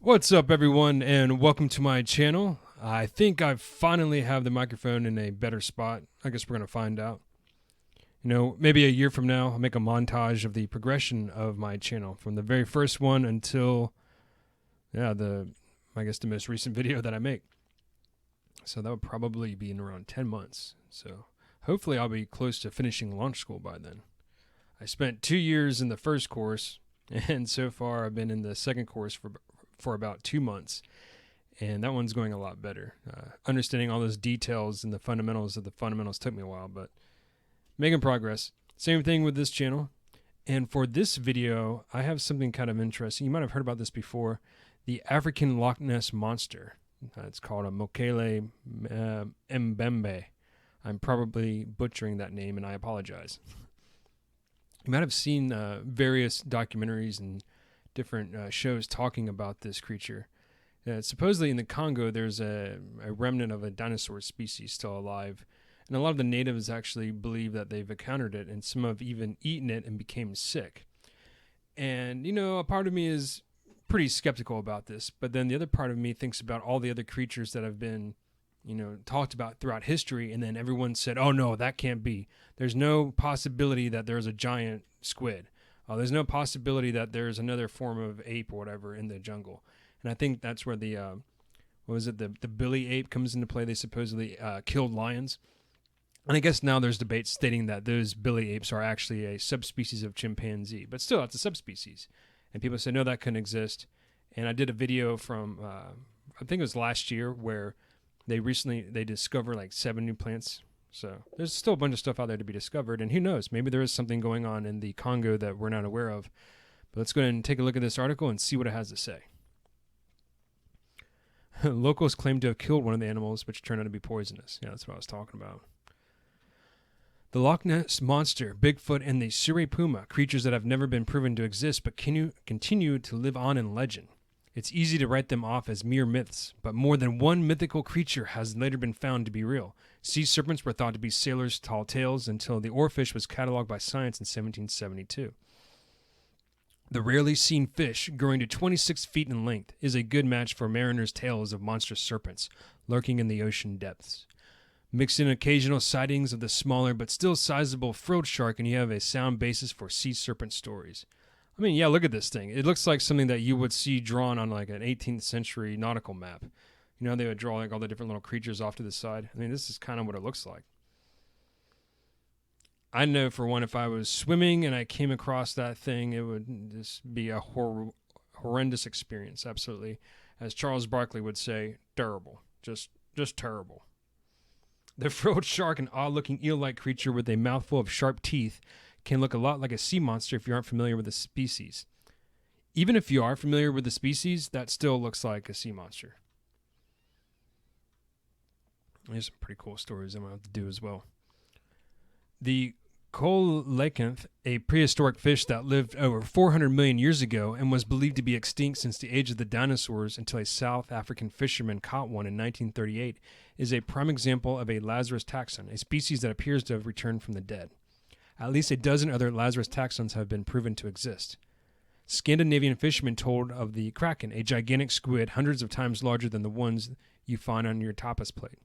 What's up, everyone, and welcome to my channel. I think I finally have the microphone in a better spot. I guess we're going to find out. Maybe a year from now, I'll make a montage of the progression of my channel from the very first one until, the most recent video that I make. So that would probably be in around 10 months. So hopefully I'll be close to finishing launch school by then. I spent 2 years in the first course, and so far I've been in the second course for about 2 months, and that one's going a lot better. Understanding all those details and the fundamentals of the fundamentals took me a while, but making progress. Same thing with this channel. And for this video, I have something kind of interesting. You might have heard about this before. The African Loch Ness monster. It's called a Mokele-mbembe. I'm probably butchering that name, and I apologize. You might have seen various documentaries and different shows talking about this creature. Supposedly in the Congo, there's a remnant of a dinosaur species still alive. And a lot of the natives actually believe that they've encountered it, and some have even eaten it and became sick. And, a part of me is pretty skeptical about this, but then the other part of me thinks about all the other creatures that have been, talked about throughout history, and then everyone said, oh no, that can't be. There's no possibility that there's a giant squid. There's no possibility that there's another form of ape or whatever in the jungle. And I think that's where the, the billy ape comes into play. They supposedly killed lions. And I guess now there's debates stating that those billy apes are actually a subspecies of chimpanzee. But still, it's a subspecies. And people say, no, that couldn't exist. And I did a video from, I think it was last year, where they discovered like 7 new plants. So there's still a bunch of stuff out there to be discovered. And who knows, maybe there is something going on in the Congo that we're not aware of. But let's go ahead and take a look at this article and see what it has to say. Locals claim to have killed one of the animals, which turned out to be poisonous. Yeah, that's what I was talking about. The Loch Ness Monster, Bigfoot, and the Surrey Puma, creatures that have never been proven to exist but continue to live on in legend. It's easy to write them off as mere myths, but more than one mythical creature has later been found to be real. Sea serpents were thought to be sailors' tall tales until the oarfish was cataloged by science in 1772. The rarely seen fish, growing to 26 feet in length, is a good match for mariners' tales of monstrous serpents lurking in the ocean depths. Mix in occasional sightings of the smaller but still sizable frilled shark, and you have a sound basis for sea serpent stories. I mean, yeah, look at this thing. It looks like something that you would see drawn on like an 18th century nautical map. They would draw like all the different little creatures off to the side. I mean, this is kind of what it looks like. I know for one, if I was swimming and I came across that thing, it would just be a horrendous experience. Absolutely. As Charles Barkley would say, terrible. Just terrible. The frilled shark, an odd-looking eel-like creature with a mouthful of sharp teeth, can look a lot like a sea monster if you aren't familiar with the species. Even if you are familiar with the species, that still looks like a sea monster. There's some pretty cool stories I'm going to have to do as well. The coelacanth, a prehistoric fish that lived over 400 million years ago and was believed to be extinct since the age of the dinosaurs until a South African fisherman caught one in 1938, is a prime example of a Lazarus taxon, a species that appears to have returned from the dead. At least a dozen other Lazarus taxons have been proven to exist. Scandinavian fishermen told of the kraken, a gigantic squid hundreds of times larger than the ones you find on your tapas plate.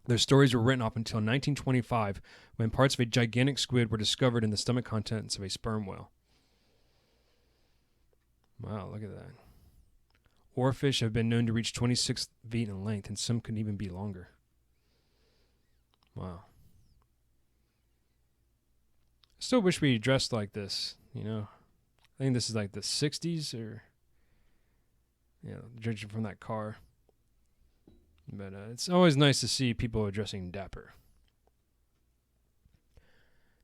Their stories were written up until 1925, when parts of a gigantic squid were discovered in the stomach contents of a sperm whale. Wow, look at that. Oarfish have been known to reach 26 feet in length, and some could even be longer. Wow. I still wish we dressed like this, I think this is like the 60s or, judging from that car. But it's always nice to see people dressing dapper.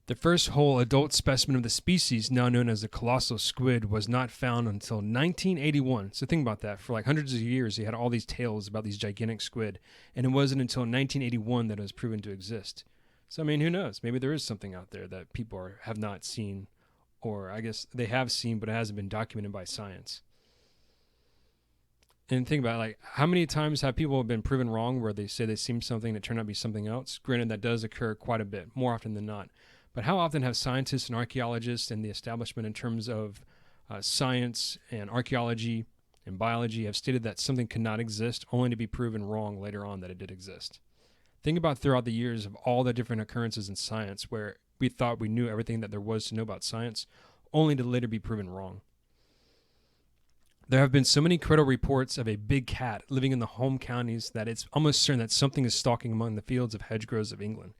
The first whole adult specimen of the species, now known as the colossal squid, was not found until 1981. So think about that. For like hundreds of years, they had all these tales about these gigantic squid, and it wasn't until 1981 that it was proven to exist. So, I mean, who knows? Maybe there is something out there that people have not seen, or I guess they have seen, but it hasn't been documented by science. And think about it, like, how many times have people been proven wrong where they say they seen something that turned out to be something else? Granted, that does occur quite a bit, more often than not. But how often have scientists and archaeologists and the establishment in terms of science and archaeology in biology have stated that something could not exist, only to be proven wrong later on that it did exist. Think about throughout the years of all the different occurrences in science where we thought we knew everything that there was to know about science, only to later be proven wrong. There have been so many credible reports of a big cat living in the home counties that it's almost certain that something is stalking among the fields of hedgerows of England.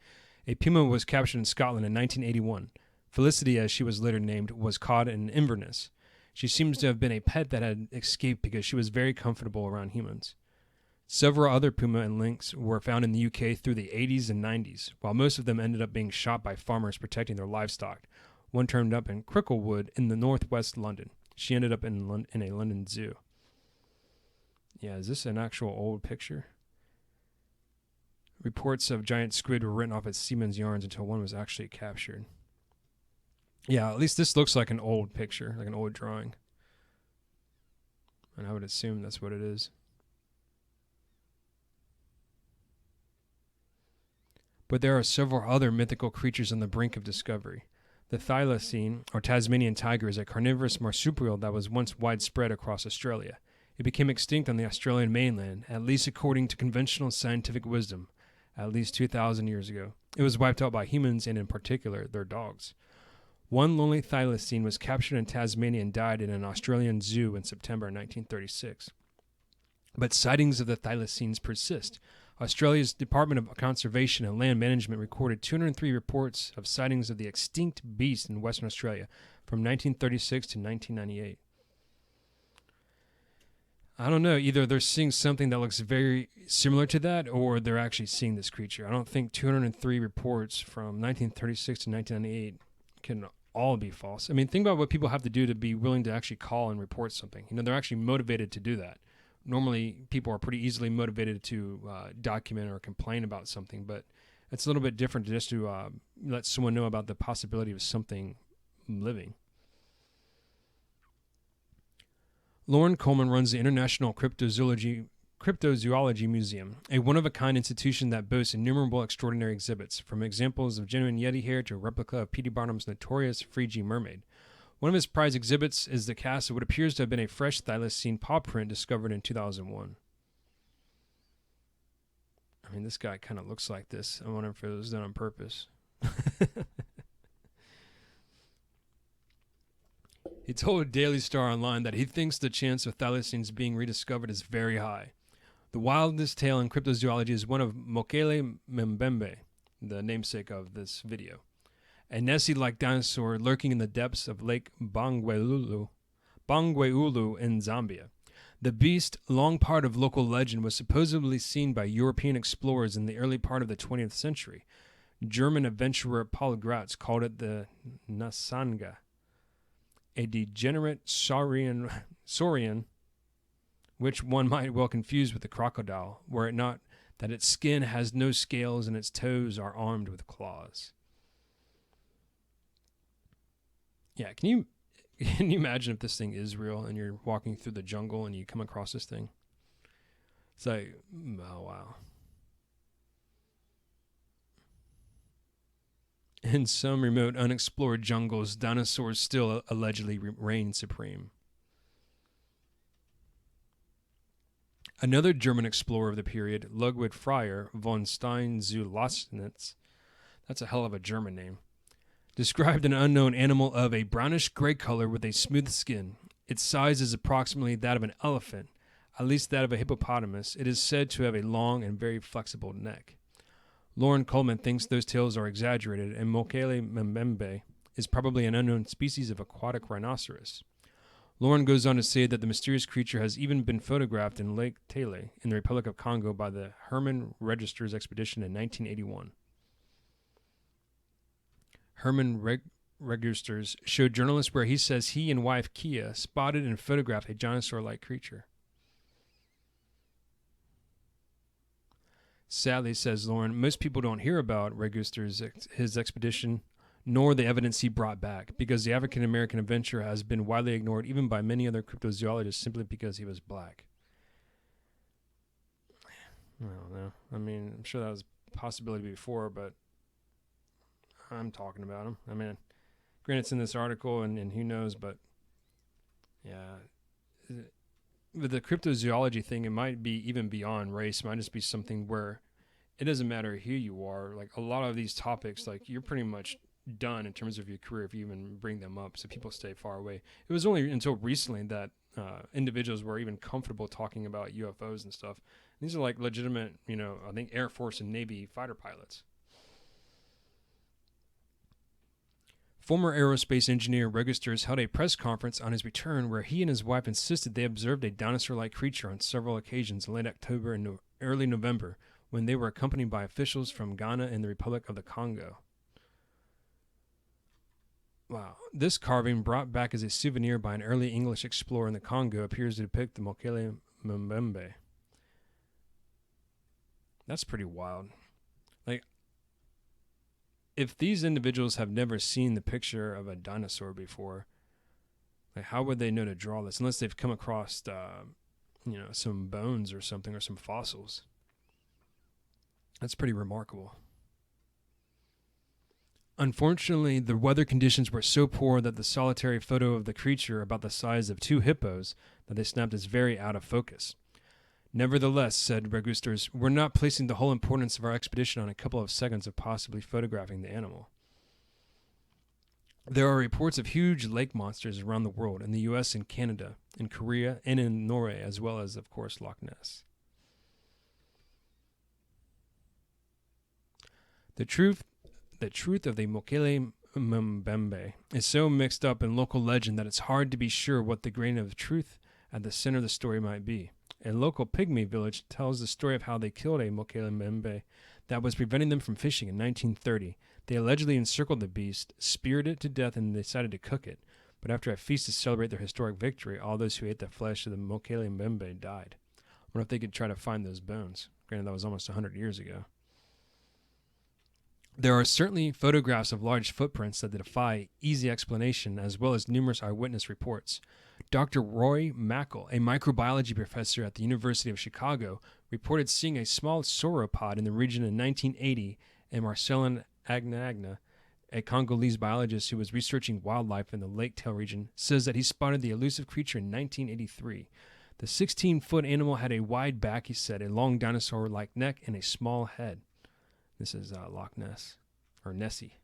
A puma was captured in Scotland in 1981. Felicity, as she was later named, was caught in Inverness. She seems to have been a pet that had escaped because she was very comfortable around humans. Several other puma and lynx were found in the UK through the 80s and 90s, while most of them ended up being shot by farmers protecting their livestock. One turned up in Cricklewood in the northwest London. She ended up in a London zoo. Yeah, is this an actual old picture? Reports of giant squid were written off as seamen's yarns until one was actually captured. Yeah, at least this looks like an old picture, like an old drawing. And I would assume that's what it is. But there are several other mythical creatures on the brink of discovery. The thylacine, or Tasmanian tiger, is a carnivorous marsupial that was once widespread across Australia. It became extinct on the Australian mainland, at least according to conventional scientific wisdom, at least 2,000 years ago. It was wiped out by humans and, in particular, their dogs. One lonely thylacine was captured in Tasmania and died in an Australian zoo in September 1936. But sightings of the thylacines persist. Australia's Department of Conservation and Land Management recorded 203 reports of sightings of the extinct beast in Western Australia from 1936 to 1998. I don't know. Either they're seeing something that looks very similar to that, or they're actually seeing this creature. I don't think 203 reports from 1936 to 1998 can all be false. I mean, think about what people have to do to be willing to actually call and report something. You know, they're actually motivated to do that. Normally, people are pretty easily motivated to document or complain about something, but it's a little bit different just to let someone know about the possibility of something living. Lauren Coleman runs the International Cryptozoology Museum, a one-of-a-kind institution that boasts innumerable extraordinary exhibits, from examples of genuine Yeti hair to a replica of P.T. Barnum's notorious Fiji mermaid. One of his prized exhibits is the cast of what appears to have been a fresh thylacine paw print discovered in 2001. I mean, this guy kind of looks like this. I wonder if it was done on purpose. He told Daily Star Online that he thinks the chance of thylacines being rediscovered is very high. The wildest tale in cryptozoology is one of Mokele-mbembe, the namesake of this video. A Nessie-like dinosaur lurking in the depths of Lake Bangweulu in Zambia. The beast, long part of local legend, was supposedly seen by European explorers in the early part of the 20th century. German adventurer Paul Gratz called it the Nasanga, a degenerate saurian, which one might well confuse with the crocodile, were it not that its skin has no scales and its toes are armed with claws. Yeah, can you imagine if this thing is real and you're walking through the jungle and you come across this thing? It's like, oh wow. In some remote, unexplored jungles, dinosaurs still allegedly reign supreme. Another German explorer of the period, Ludwig Freyr von Stein zu Losnitz, that's a hell of a German name, described an unknown animal of a brownish-gray color with a smooth skin. Its size is approximately that of an elephant, at least that of a hippopotamus. It is said to have a long and very flexible neck. Lauren Coleman thinks those tales are exaggerated, and Mokele-mbembe is probably an unknown species of aquatic rhinoceros. Lauren goes on to say that the mysterious creature has even been photographed in Lake Tele in the Republic of Congo by the Herman Registers expedition in 1981. Herman Registers showed journalists where he says he and wife Kia spotted and photographed a dinosaur-like creature. Sadly, says Lauren, most people don't hear about Registers' his expedition, nor the evidence he brought back, because the African-American adventurer has been widely ignored even by many other cryptozoologists simply because he was black. I don't know. I mean, I'm sure that was a possibility before, but I'm talking about him. I mean, granted, it's in this article, and who knows, but yeah. with the cryptozoology thing, it might be even beyond race. It might just be something where it doesn't matter who you are. Like a lot of these topics, like you're pretty much done in terms of your career if you even bring them up. So people stay far away. It was only until recently that individuals were even comfortable talking about UFOs and stuff. These are like legitimate, I think Air Force and Navy fighter pilots. Former aerospace engineer Registers held a press conference on his return where he and his wife insisted they observed a dinosaur-like creature on several occasions in late October and early November when they were accompanied by officials from Ghana and the Republic of the Congo. Wow. This carving, brought back as a souvenir by an early English explorer in the Congo, appears to depict the Mokele-mbembe. That's pretty wild. Like, if these individuals have never seen the picture of a dinosaur before, like how would they know to draw this? Unless they've come across, some bones or something or some fossils. That's pretty remarkable. Unfortunately, the weather conditions were so poor that the solitary photo of the creature, about the size of 2 hippos, that they snapped is very out of focus. Nevertheless, said Regusters, we're not placing the whole importance of our expedition on a couple of seconds of possibly photographing the animal. There are reports of huge lake monsters around the world, in the U.S. and Canada, in Korea, and in Norway, as well as, of course, Loch Ness. The truth of the Mokele-mbembe is so mixed up in local legend that it's hard to be sure what the grain of truth at the center of the story might be. A local pygmy village tells the story of how they killed a Mokele-mbembe that was preventing them from fishing in 1930. They allegedly encircled the beast, speared it to death, and decided to cook it. But after a feast to celebrate their historic victory, all those who ate the flesh of the Mokele-mbembe died. I wonder if they could try to find those bones. Granted, that was almost 100 years ago. There are certainly photographs of large footprints that defy easy explanation, as well as numerous eyewitness reports. Dr. Roy Mackle, a microbiology professor at the University of Chicago, reported seeing a small sauropod in the region in 1980, and Marcelin Agna, a Congolese biologist who was researching wildlife in the Lake Tail region, says that he spotted the elusive creature in 1983. The 16-foot animal had a wide back, he said, a long dinosaur-like neck, and a small head. This is Loch Ness, or Nessie.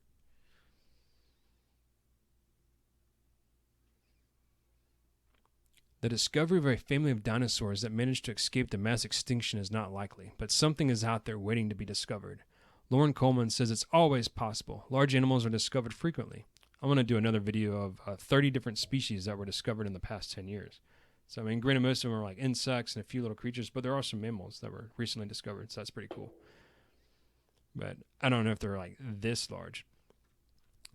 The discovery of a family of dinosaurs that managed to escape the mass extinction is not likely, but something is out there waiting to be discovered. Lauren Coleman says it's always possible. Large animals are discovered frequently. I'm going to do another video of 30 different species that were discovered in the past 10 years. So, I mean, granted, most of them are like insects and a few little creatures, but there are some mammals that were recently discovered, so that's pretty cool. But I don't know if they're like this large.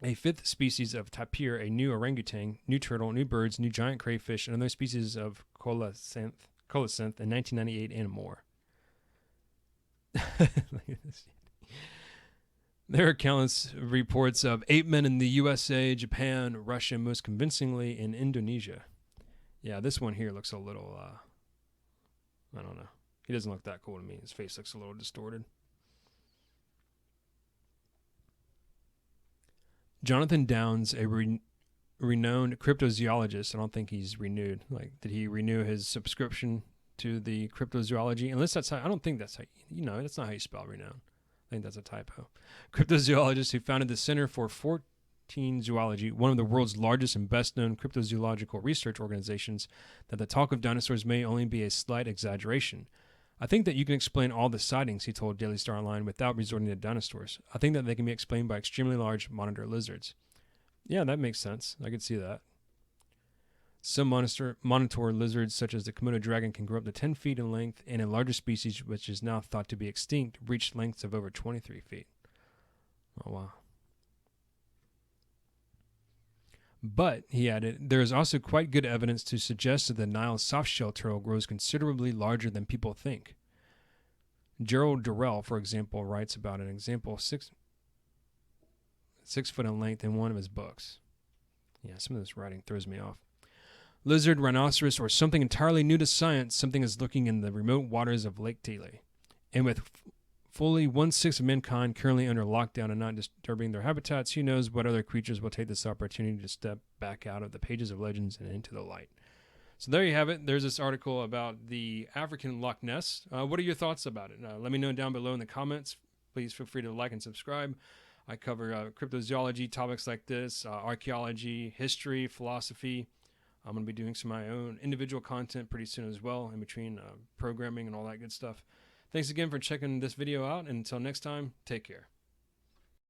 A 5th species of tapir, a new orangutan, new turtle, new birds, new giant crayfish, and another species of colocynth in 1998 and more. Look at this. There are countless reports of ape men in the USA, Japan, Russia, and most convincingly in Indonesia. Yeah, this one here looks a little, I don't know. He doesn't look that cool to me. His face looks a little distorted. Jonathan Downs, a renowned cryptozoologist, I don't think he's renewed. Like, did he renew his subscription to the cryptozoology? Unless that's how, I don't think that's how, that's not how you spell renowned. I think that's a typo. Cryptozoologist who founded the Center for 14 Zoology, one of the world's largest and best-known cryptozoological research organizations, that the talk of dinosaurs may only be a slight exaggeration. I think that you can explain all the sightings, he told Daily Star Online, without resorting to dinosaurs. I think that they can be explained by extremely large monitor lizards. Yeah, that makes sense. I could see that. Some monitor lizards, such as the Komodo dragon, can grow up to 10 feet in length, and a larger species, which is now thought to be extinct, reached lengths of over 23 feet. Oh, wow. But, he added, there is also quite good evidence to suggest that the Nile's softshell turtle grows considerably larger than people think. Gerald Durrell, for example, writes about an example 6 foot in length in one of his books. Yeah, some of this writing throws me off. Lizard, rhinoceros, or something entirely new to science, something is lurking in the remote waters of Lake Tele. And with fully 1/6 of mankind currently under lockdown and not disturbing their habitats, who knows what other creatures will take this opportunity to step back out of the pages of legends and into the light. So there you have it. There's this article about the African Loch Ness. What are your thoughts about it? Let me know down below in the comments. Please feel free to like and subscribe. I cover cryptozoology, topics like this, archaeology, history, philosophy. I'm going to be doing some of my own individual content pretty soon as well, in between programming and all that good stuff. Thanks again for checking this video out, and until next time, take care.